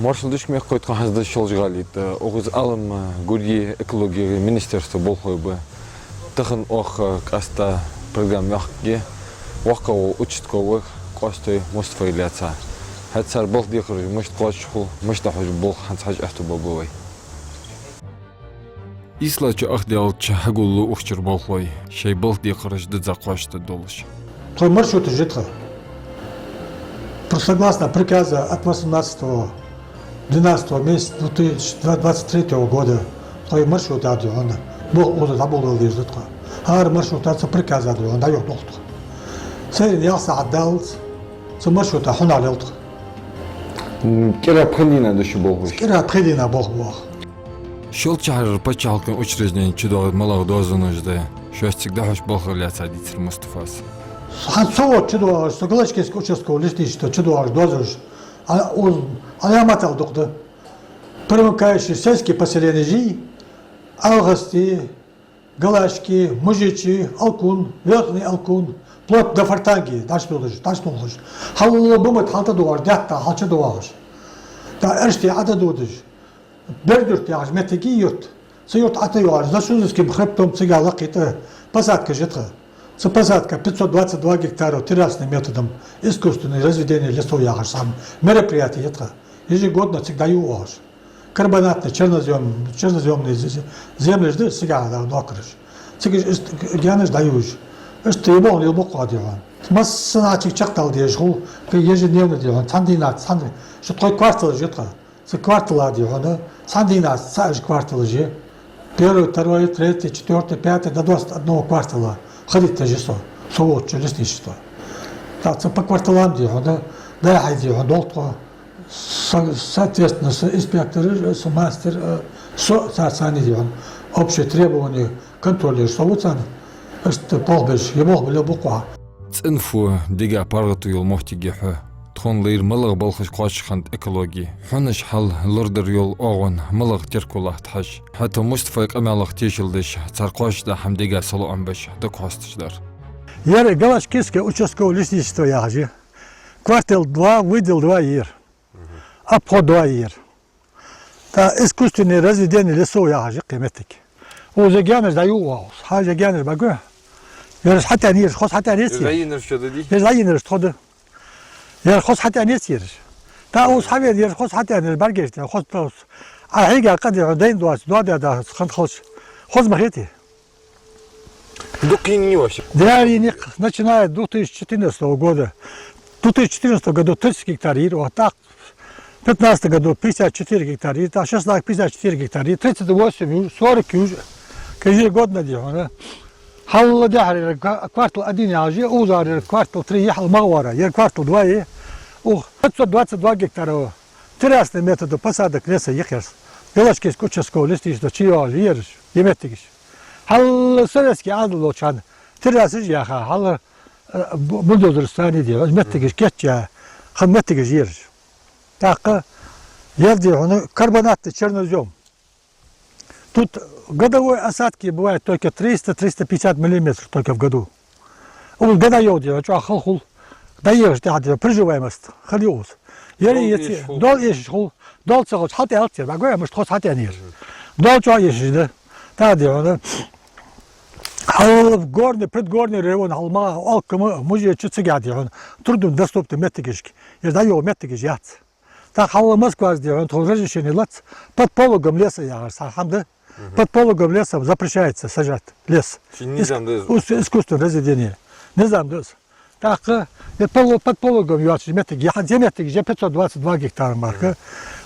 Маршалдыш мех койткан хазда шолжгалит. Огыз алым гурги экология министерство болхойбы. Тахын ох каста программахге вахкау учитковых костой мустфайляца. Хатсар бол дихр мышт клашху мышт хаж бол ханцаж автобобой. Ислач ахдялч хагулу ухчер болхой. Шей бол дихрж дзаквашта долш. Твой маршрут житха. Согласно приказа от 12 месяца 2023 года, твой маршрут он был уже забыл лежит. А маршрут это приказа он дает долг. Сей яса отдалс, со маршрута хуналилт. Кира пхалина души богу. Кира пхалина бог. Шолчар пачалкан учреждение чудо малых дозуножды. Что всегда хаш болхаляца дитер Мустафас. Хансо чудо, соглашкинский участковый лесничество чудо аж дозуж. А я мотал доктор. Примыкающие сельские поселения жи, Алгасти, Галашки, Мужичи, Алкун, Верхний Алкун, плот до Фартанги, даш нолж. Халла бумат халта дуаш, дятта халча дуаш. Да эршти ада дудыш. Бердюрт яж метеги йорт. Сойорт ата яж, зашузским хребтом цигала кита посадка житха. Посадка 522 гектара террасным методом искусственное разведение лесов яж сам мероприятие это. Ежегодно всегда юаш. Карбонатные, черноземные земли жды сега да нокрыш. Сега гянеш даюш. Что его не лбоко делал. Массаначик чактал дежу, ежедневно делал. Сандинат, что твой квартал житха. С квартала делал, сандинат, саж квартал же. Первый, второй, третий, четвертый, пятый, до 21 квартала. Ходить-то же совод, лесничество. Так, по кварталам делал, да, делал, долго. Соответственно, инспектор, мастер, сами делал. Общие требования, контроль, совод, это полбеш, я мог бы любого. Инфо дига паргату юл мохтигиху. Тхон лир малых балхаш қашханд экологи. Ханаш хал лордер юл оғын малых теркулах тхаш. Хата Мустафа амалых тешилдыш. Царқашда хамдига салу амбеш. Док хастышлар. Я Галашкинское участковое лесничество яжи. Квартал 2, выдел 2 ир. Обход 2 ир. Та искусственное разведение лесов яжи қиметик. Уже гянеш даю уаус. Хажа гянеш багу. Ярш хата нир, хос хата нир. Зайнер что дади? Зайнер что? يا خص حتى نسير تاوس حبيب يا خص حتى البرجيت خص تاوس هيجي قد يعدين دواس دا خص مخيتي Докини вообще. Деревья начиная с 2014 года. В 2014 году 30 гектаров, а так в 2015 году 54 гектара, а 16 54 гектара, 38, 40 уже. Ежегодно дело. حول دهر كوارتل أديني عاجي وزار كوارتل 3 يحل مغورة يا كوارتل 2 و 522 гектара террасный метод посадок леса ехерс Галашкинский участковый лесничество чьё ежешь еметигиш حل советский адл чан террасы яха حل бульдозер стани делать метигиш кетча хметигиш ежешь так ерди он карбонатный чернозем. Тут годовой осадки бывает только 300-350 миллиметров только в году. Он годоел делает, а халхул. Даешь, приживаемость, халиус. Ели дол ешь хул, дол целый, хаты алтер, багой, может ход хаты анир. Дол чё ешь, да? Так дело, да. В горный, предгорный район, алма, алкома, мужья чуцыгяди, он трудно доступный метрикишки. Я даю метрикиш яц. Так хала Москва сделал, он разрешение лац под пологом леса я сахамда. Под пологом леса запрещается сажать лес. Искусственное разведение. Не знаю, да. Так, под пологом юач метик, я метик, я 522 гектара марка.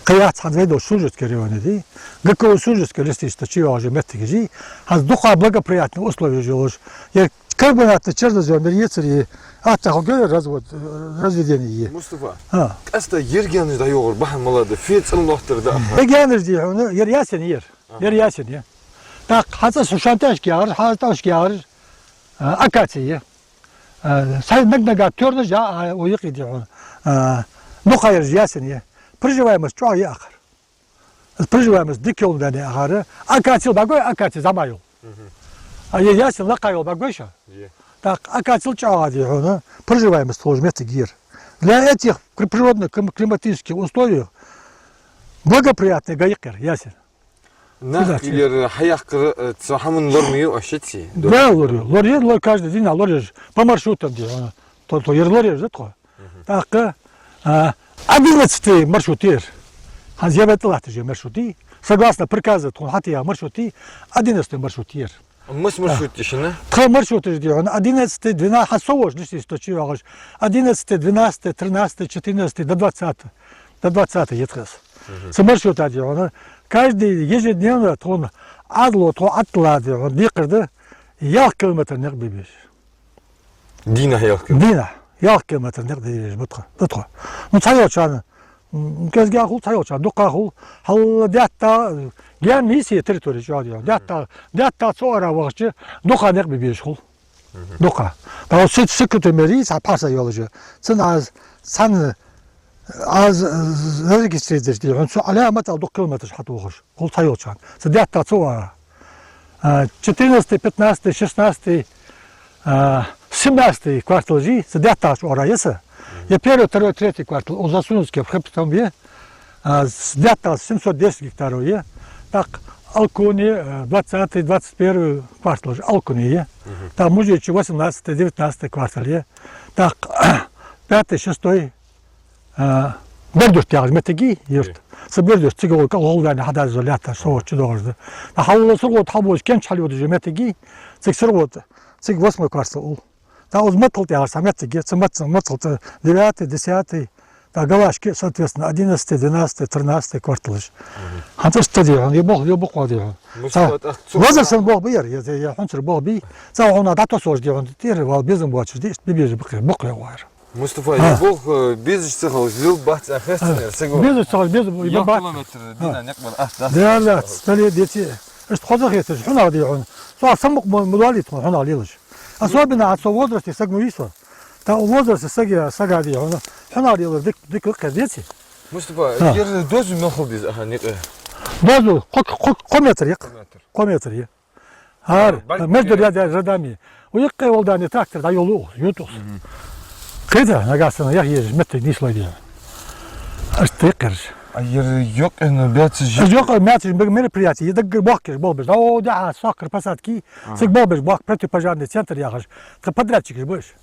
Каяц ханвейдо Сужицкий район, да. Гаково Сужицкий лесничество, чьё же метик жи, а духа благоприятные условия живешь. Я карбонатный чернозем, яцери, а так говорю разведение. Мустафа. Аста ергянеш да йогор бахан малады, фец аллахтыр да. Ергянеш ди, ер ясен ер. Ер ясен я. Так, хаза сушанташки яр, хазташки яр. Акация. Сай нагнага тёрнэж я уйык ди. Ну хайр ясен я. Проживаемость чё яхар. Проживаемость дикёл да яхар. Акация багой, акация замайл. А я ясен лакайл багойша. Так, акация чё ди, проживаемость тоже метр гир. Для этих природных климатических условий благоприятный гаикер, ясен. Нахилер хаякр цахамын лормию ашити. Да, лор каждый день, лор по маршрутам дело. То лор же такое. Так, 11 маршрутер. Хазьябетлахты же маршруты. Согласно приказу Тунхатия маршруты, 11 маршрутер. Мыс маршрутишина? Тха маршруты дело. 11, 12, хасовож, лишь что чего. 11, 12, 13, 14 до 20. До 20 етрес. С маршрута дело. Каждый ежедневно он адло, то атлади, он дикрды, ял километр не бибиш. Дина ял километр не бибиш, бутха. Ну цайочан, кезгахул цайочан, дукахул, хал дятта, гян миссия территории жадио, дятта цора вахчи, дука не бибиш хул, дука. Да вот сикуты мери, сапаса ялыжи, цен аз сан از رجستریدش دیگه اون علامت دو کیلومتر حتی وخش کل تایوچان سدیت تا صور 14 15 16 17 квартал жи сдят та صور яса я первый второй третий квартал у засунский в хептомбе сдят та 710 гектаров я так Алкуни 20 21 квартал Алкуни я там мужичи 18 19 квартал я так 5 6 برضوش تياج متجي يرت سبردوش تيجي كل يعني هذا زلات صور تدورده نحاول سرقة حبوش كان شحلي ودي متجي تيجي سرقة تيجي واسمه كارسل تاوز مطل تياج سمتجي مطل девятый десятый تا галашки соответственно 11 12 13 кварталыш хантер стадио он يبغى قاديو возраст бог бир я хантер бог би تا он дата сож дион тир вал безым бачу диш бибеж букля вайр Мустафа, я был без цехов, жил бахт ахестер, сего. Без цехов, без бахт. Километр, дина некмар ахта. Да, да, стали дети. Что хозах есть, что надо делать? Что самок мудалит, что надо делать? Особенно от возраста сагмуисо. Та возраст сага делать, что надо делать? Дик дети. Мустафа, я дозу мехал без аханек. Дозу, кометр я. Ар, между рядами. Уехал волдани трактор, да ёлу, ютус. كده نجاسنا يجي متى نيسلايدين استيقرش يوك انه بياتج يوك ماتش мероприятие يدق باكر بولبش او ده سكر посадки سك بولبش باك противопожарный центр яхаш ты подрядчик будешь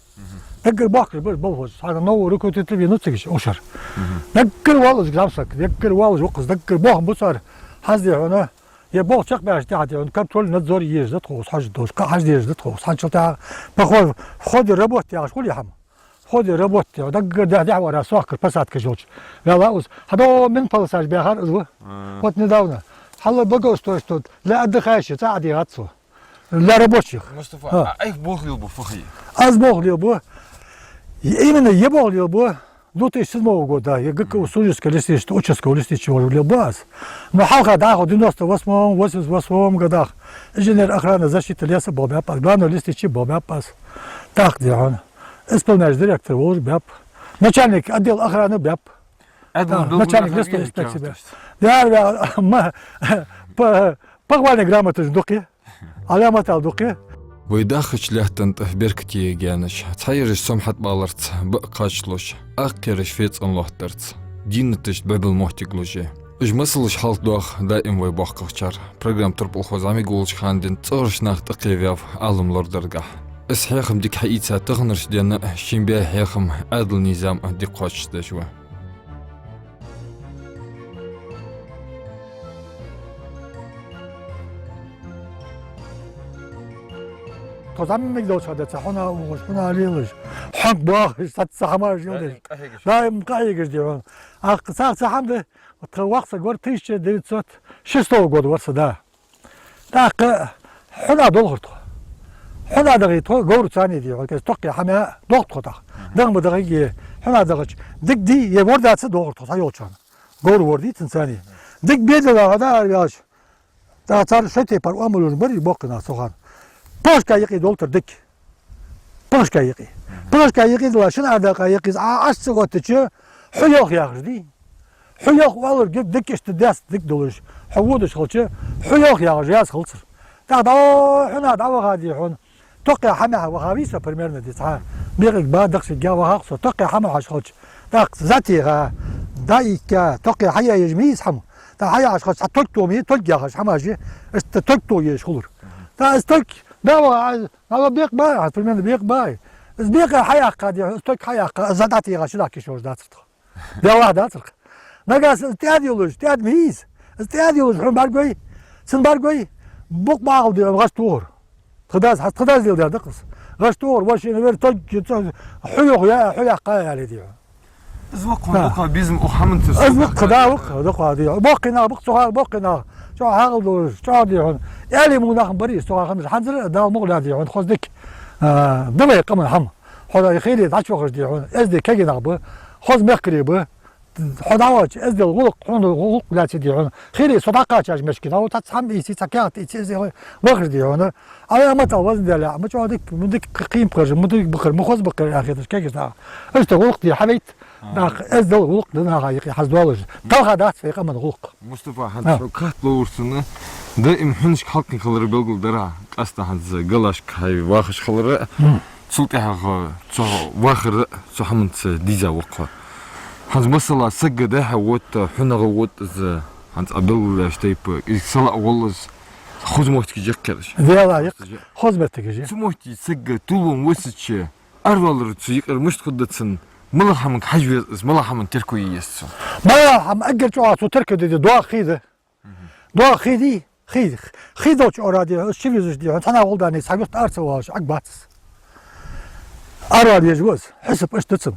دق باكر بولبش هذا نو ركوت تبي نوتسك اشر دق والله جامسك دق والله وقص دق باك بصار حزدي هنا يا باك شق باش تعدي كنترول نزور يجد تخوص حاج دوس حاج يجد تخوص حاج تاع بخو خد الربوت يا شغل يا حم خود ربوت دق دعوة على ساكر بسات كجوج لا أوز هذا من فلساج بيهار أزوه وات نداونا حلا بقى استوى لا أد خايشة تعدي غطسه لا ربوتشيخ مصطفى أي بوغلي بفخي أز بوغلي بو إيمن يبوغلي بو 2007 года я как Сужское лесничество, Учинского лесничего Лебаз. Но халка да, в 98-88 годах инженер охраны защиты леса Бобяпас, главный лесничий Бобяпас. Так делано. Исполняющий директор Волжь БЯП, начальник отдела охраны БЯП, начальник лесной инспекции БЯП. Да, похвальные грамоты духи, аляматал духи. ويداخش لهتنت بركتي جانش تحيرش سمحت بالرت بقاشلوش أقرش فيت الله ترت دينتش بابل محتقلوجي اجمسلش حالت دوخ دائم ويباققشار برنامج تربل خوزامي قولش خاندين تصورش ناخت قيفياف عالم لردرقه اسحيخم ديك حقيقة تغنرش دينا شنبيا حيخم عادل نظام ديك قاشش داشوا توزام مقدوش هذا تحنا وش هنا ليلش حق باخ ستسحمار جودش دايم قايقش ديون أقصى سحمد وقت قبل 1906 года ورصدا так حنا دولهرتو حنا دغيتو غور ثاني دي توقي حما دوقت خطا دغم دغي حنا دغج دق دي يوردات دوقت تايوچان غور وردي تنساني دق بيدلا هذا ياش تا صار شتي بار امولور بري بوقنا سوخان باشكا يقي دولتر دك باشكا يقي دلا شنو هذا يقي عاشغوتچ حيوخ ياغدي حيوخ والر دك اشتداس دك دولش حودش خلچ حيوخ ياغ ياس خلصر تا حنا دعوا غادي حن توقع حما وخابيسه بريميرنا دي صح بيغك با دقش جاوا هاخص توقع حما حشخوش داق ذاتي غا دايكا توقع حيا يجميس حمو تا هياش خاص توك تومي توك يا خاص حماجي است توك تو يش خلور تا استوك داوا هذا بيق باي في المن بيق باي بيق حياة قادي استوك حياة زاداتي غاش لا كيشوش داترق داوا داترق نقاس استعاد يولوج استعاد ميز استعاد يولوج حن بارقوي سن بارقوي بوق باغ دي غاش تور خداز ديال دقص غاش تور واش نبر توك حيوق يا حياة قايا دي زوق بيزم وحمنت ازوق داوق دقوا دي باقينا بقصوا باقينا شو هاغلو شو دي يعني مناخ بريس شو خمس حنزل دا مغلا دي خذك دبي قمن حم هذا يخيلي تعشوا خرج دي از دي كاي نغب خذ مقريب حداوج از دي الغلق حون الغلق لا تدي خيلي صداقه تاج مشكله وتتحم ايتي تكات ايتي وخرج دي هنا انا ما توازن دي لا ما شو هذيك مدك قيم خرج مدك بخر مخز بخر يا اخي كاي دا اش الغلق دي حبيت داخ از دي الغلق دنا غاي حزدولج طلع دات في قمن الغلق مصطفى هاد كات لورسنا دائما حنش حلقي خلر بلغل درا قاستا هانز قلاش كاي واخش خلر سلطيها تو واخر تو حمنت ديزا وقا هانز مسلا سجده هوت حنغوت ز هانز ابل شتيب يسلا ولز خدمتك جكرش ديالا خدمتك جي سموتي سجه طولون وسچ ارولر تيقر مش تقدتن ملحمك حجوز ملحم تركوي يسو ملحم اجر جو تركو دي دوا خيده دوا خيدي خيدوش اورادي شيفيزوش دي انا غولداني ساغت ارتواش عقباتس اراد يجوز حسب اش تتصم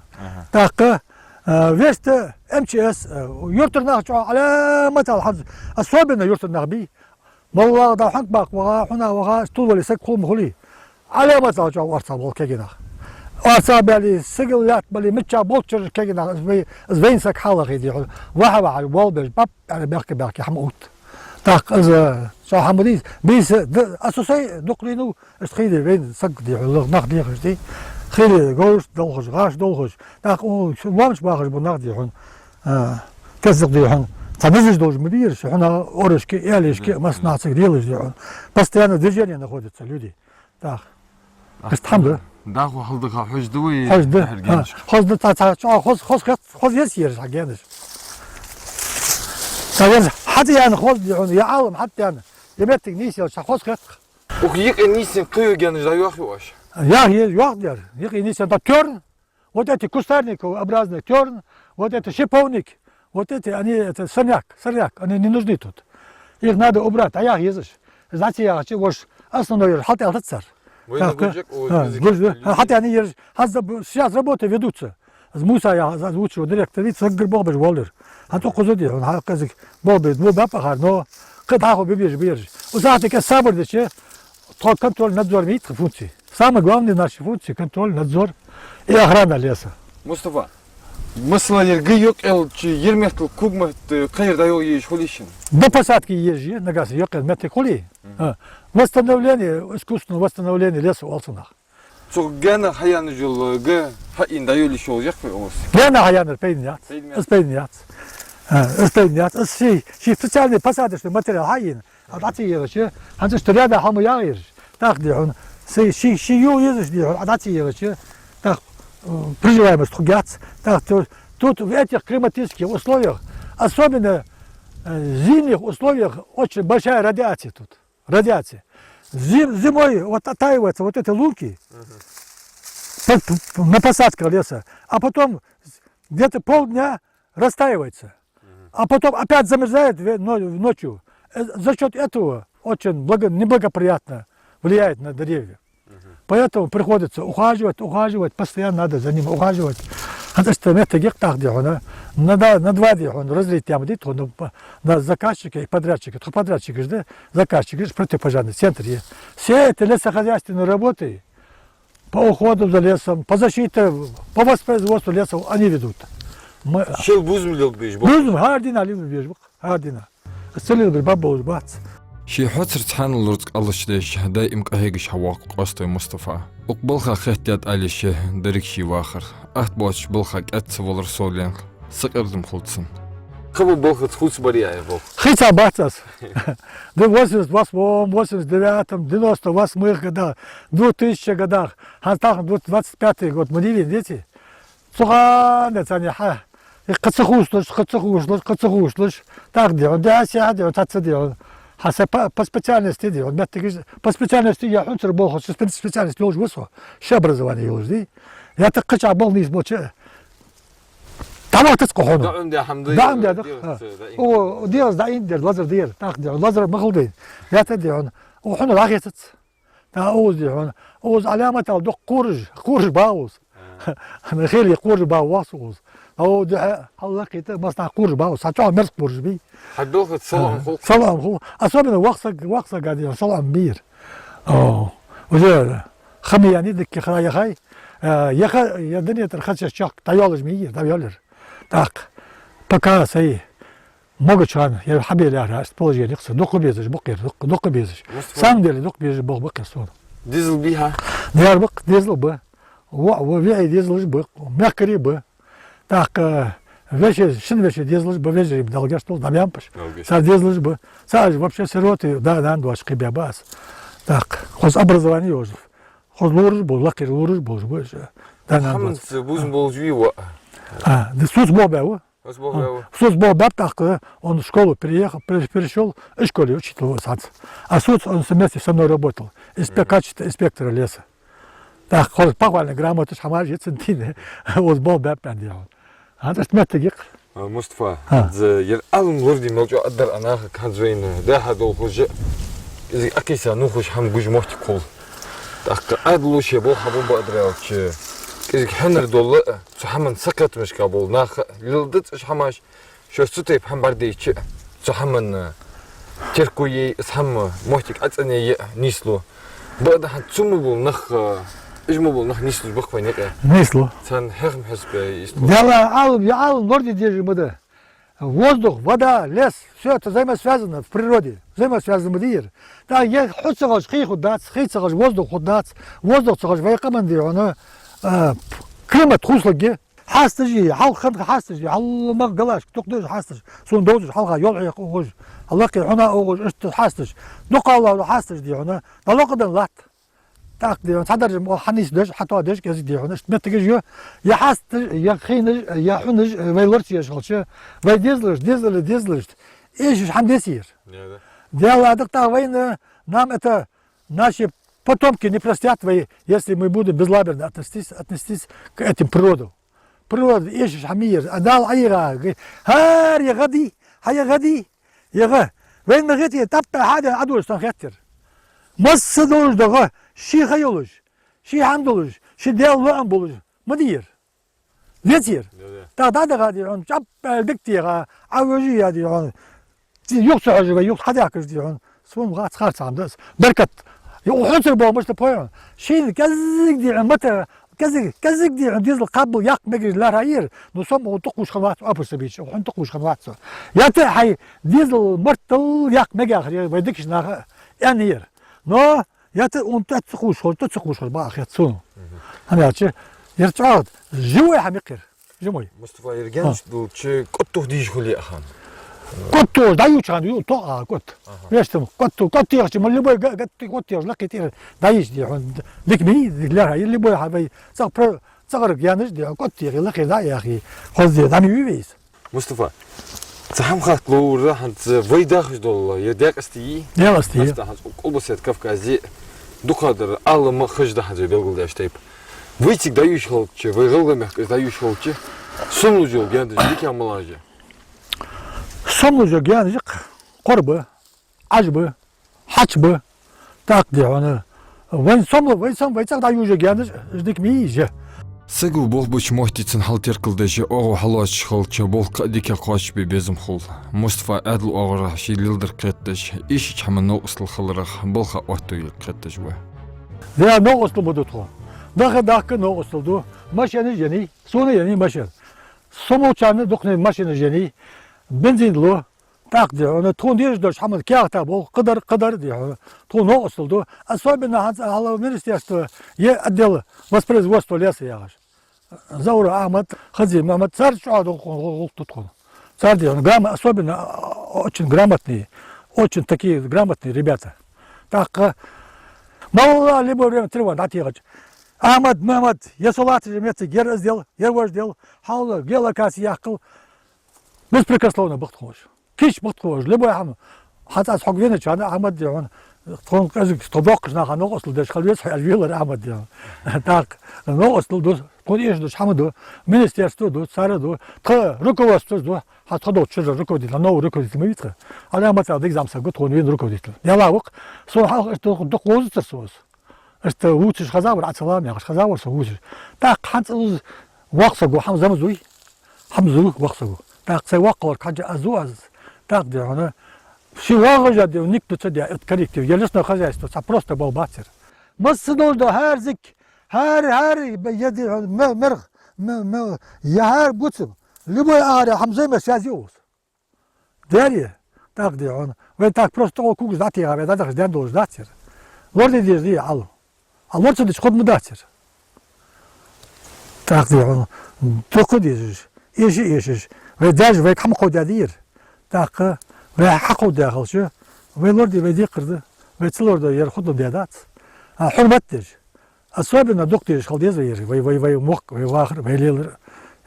داق فيست ام تي اس يرتنا على متى الحظ الصوبنا يرتنا بي والله دا حق باق وغا حنا وغا طول ولا سكو مخلي على متى جو ارتبول كينا ارتبالي سجلات بلي متشا بولتشر كينا زين سك حاله غيدي واحد على والبج باب على باقي حموت داق از شو حمديس بيس اسوسي دقلينو استخيدي بين سقدي على نقدي خشتي خيلي غوش دولخش غاش دولخش داق وامش باخش بنقدي حن كزقدي حن تنزج دوج مديرش حنا اورشكي يالشكي مصنعتك ديالش حن постоянно движение находится люди داق استحمل داق وحلدك حج دوي حج خذ يسير حقينش حتى انا خذ يا عالم حتى انا يمتك نيسي خذ خذ ويق نيسي قيوغان جايوخ واش Я есть, есть это терн, вот эти кустарникообразные терн, вот это шиповник, вот эти, они, это сорняк, они не нужны тут. Их надо убрать, а я езжу. Знаете, я хочу, вот основной, хотя это царь. Хотя они сейчас работы ведутся. С Муса я озвучил директор, ведь сагр бобер волдер. А то козоди, он казик бобер, ну бапахар, но когда его бежишь. Узнаете, как сабордиче, то контроль надзор видит функции. Самые главные наши функции – контроль, надзор и охрана леса. Мустафа, мыслалер гыйок эл чи ермектл кугмат кайыр дайо еш холишин. До посадки езжи, на газ ёк эл мети холи. Восстановление, искусственное восстановление леса в Алсунах. Со гена хаяны жыл гэ хаин дайо лиш ол як ос. Гена хаяны пейнят. Специальный посадочный материал хаин. А дати езжи, ханцы что ряда хаму ягир. Так делают. Шию езжи делают, а дати езжи. Так приживаемость хугяц. Так тут в этих климатических условиях, особенно в зимних условиях, очень большая радиация тут. Радиация. Зимой вот оттаиваются вот эти луки на посадках леса, а потом где-то полдня растаивается, а потом опять замерзает ночью. За счет этого очень неблагоприятно влияет на деревья. Поэтому приходится ухаживать, постоянно надо за ним ухаживать. Это что это гектар дело, на 2 дня он разлить там где-то на заказчика и подрядчика. То подрядчик же, заказчик же противопожарный центр есть. Все эти лесохозяйственные работы по уходу за лесом, по защите, по воспроизводству лесов они ведут. Шел бузмлил беш. Бузм хардина лил беш, хардина. Целый бабу бац. شي حصر تحان الرزق الله شديش دائم كهيجش حواق قصته مصطفى وقبلها خيتيات على شيء درك شي واخر أتبوش بلخك أتصور سولين سقردم خلصن قبل بلخت خلص بريء يا بو خيتا باتس ده 89 98 годах 2000 годах хантах 25 год мы дети суханец они Кыцыхушлыш. Так делал, да, сядет, так делал. Хаса по специальности делал. По специальности я хунцер был, специальность был высо. Что образование был, да? Я так качал был не избоче. Там вот это хоно. Да, да, да. О, делал, да, индер, лазер делал. Так делал, лазер махлдин. Я так делал. О, хоно лагетец. Да, оз делал. Оз علامة الدق قرج باوس. أنا خيلي قرج باوس. أو ده الله كده مصنع قرج باوس. هتشوف مرس قرج بي. حدوخ صلام خو. صلام خو. أصابنا وقصة قاعدين صلام بير. أوه. وده خمي يعني دك خلايا خاي. يا دنيا ترخص الشاق تيالج مير تيالج. Так. Пока сей. Много чан. Я حبي له استبولجي نقص دق بيزج بقير دق بيزج. سام دل دق بيزج بقير صور. ديزل بيها. ديار بق ديزل به. وفي ديزل به. مكري به. Так. Вещи дизель бы вещи долго что там ямпаш. Сар дизель бы. Сар вообще сироты да дуаш кибябас. Так. Хоз образование уже. Хоз лурж был, лакер лурж был. Да нам. Хамс бузм был жива. Да сус бобеу. Сус бобеу так он в школу перешел, в школе учитель сад. А сус он вместе со мной работал. Инспектора леса. Так, хоз похвально грамотно шамажит центины. Вот бобеу пандил. هذا سمعت دقيق مصطفى ير ألم وردي موجو أقدر أنا كان زين ده هذا خوج إذا أكيد نخش هم جوج محتي كول تأك أدلو شيء بو حبون بقدر أوش إذا حنر دول سحمن سكت مش كابول ناخ للدت إيش حماش شو ستيب هم بردي شيء سحمن تركوي سحم محتك أتني نيسلو بقدر هتسمو نخ إيش مو نخ نيسلو بخوي نك نيسلو كان حرم حسب يستو я норди держи мода. Воздух, вода, лес, все это взаимосвязано в природе. Взаимосвязано мир. Да, я хоть хи худац, воздух худац, воздух цогож вайкаманди, она климат хуслаги. Хастажи, халхан хастажи, халмак галаш, токдож хастаж, сундож халха йол яқуж. Аллахи хана огож ишт хастаж. Нуқалла хастаж ди она. Налоқдан лат. Так, دي صدر حنيس دش حتى دش كذي دي هنا متجي يا حاست يا خينج يا حنج ويلرت يا شغل وي ديزلش ايش حندسير дело адакта войны нам это наши потомки не простят, если мы будем безлаберно отнестись к этим природам. Природа ايش حمير ادال عيرا هار يا غدي هيا غدي يا غ وين ما غتي تبع هذا عدو استنخيتر مص دولش دغه شي خيولش شي عندولش شي ديال وان بولش مدير نتير تا دا غادي عن جاب دكتيغا عوجي هادي عن يوقع عجبه يوقع حداك دي عن سوم غات خالص عندس بركت يوحنسر بو مش تبوين شي كزك دي عن متى كزك دي عن ديزل قبل يق مجري لا راير نصم وطقوش خلوات ابس بيش وحن طقوش خلوات يا تا حي ديزل مرتل يق مجا اخر ويدكش نا يعني نو يا تا اون تتسخوش با اخر تسون انا اتش يرجعود جوي حميقر جوي مصطفى يرجعش دو تشي قطو ديش خلي اخان قطو دايوش عن يو تو قط يشتم قطو يخش من اللي بو قط لقيتي دايش دي ديك مي لا اللي بو حبي صغر يانش دي قط لقي دا يا اخي خذ دامي ويس مصطفى تحم خاط لو راح انت فيداخش دول يداك استي يا استي افتح قلبسيت كافكازي دقادر الله ما خش ده حاجه بيقول ده شتيب ويتك دايوش خلچ ويغلغمك دايوش خلچ سونلوجو geldi dik amalaja سونلوجو geldi قربه عجبه حجبه تقدي انا وين صم دايوش geldi ديك ميجه Сегу бол буч мохтицин халтер кылдыжы оғу халач хылчы бол дике қош бе безім хул. Мустфа әділ оғыра шилилдір қеттіж, иші чамы ноғысыл қылырық болға ортығы қеттіж бе. Да, ноғысыл бұды тұғы. Дақы ноғысылды, машины жені, соны жені машин. Сомолчаны дұқны машины жені, бензинлі, так де, оны туын еждіш, хамын кияқта бол, қыдар де, туын ноғысылды. Особенно Аллах министерство отдел воспроизводства леса яғаш. Заура Ахмад, Хазим Ахмад, царь чуаду тут. Царь делал, особенно очень грамотные, очень такие грамотные ребята. Так, мало либо время тревога отъехать. Ахмад, Махмад, я салат жемется, гер сделал, хаула, гелокас яхкал, беспрекословно бахтхош. Кич бахтхош, любой хам. Хата схогвена чана Ахмад диан. Тон казик стобок на хано осл деш халвес альвилар Ахмад диан. Так, но осл до подъезд до хамду министерство до цара до т руководство до хата до чужа руководитель, новый руководитель митра. Але Ахмад да экзамса год он вин руководитель. Ялавок, со хал до козыцер сос. Это учишь хазавр ацалам, я хазавр со учишь. Так ханц ваксагу хамзамзуй. Хамзу ваксагу. Так цей вакор каджа азуаз. Так де она все вагажа никто це де коллектив. Я лесное хозяйство, это просто был батер. Масыдол да харзик, хар беди мерх, я хар буцем. Любой аре хамземе связиус. Дерье. Так де он. Вы так просто окуг знати, а вы даже ждем до ждатер. Лорди дежди алу. А лорди деш ход мудатер. Так де он. Только дежиш. Ишиш. Вы даже вы кам ходядир. Так وحقو داخل شو ويلوردي ويدي قرده ويتلورده يرخدو ديادات حرمتش أسوابنا دكتيش خلديز وي موق وي واخر وي ليلر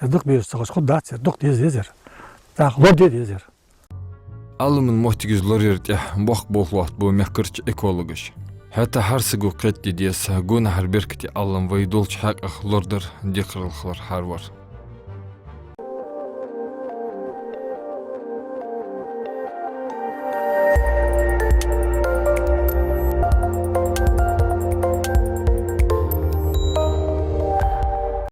يدق بيستخش خد دات دق ديز يزر تاخ لوردي يزر Алымын мохтигіз лорерте бақ болуат бұл меккірч экологыш. Хәтта харсыгу қетті дес гуна харберкті алым вайдолч хақ ақ лордыр декірілхлар харвар.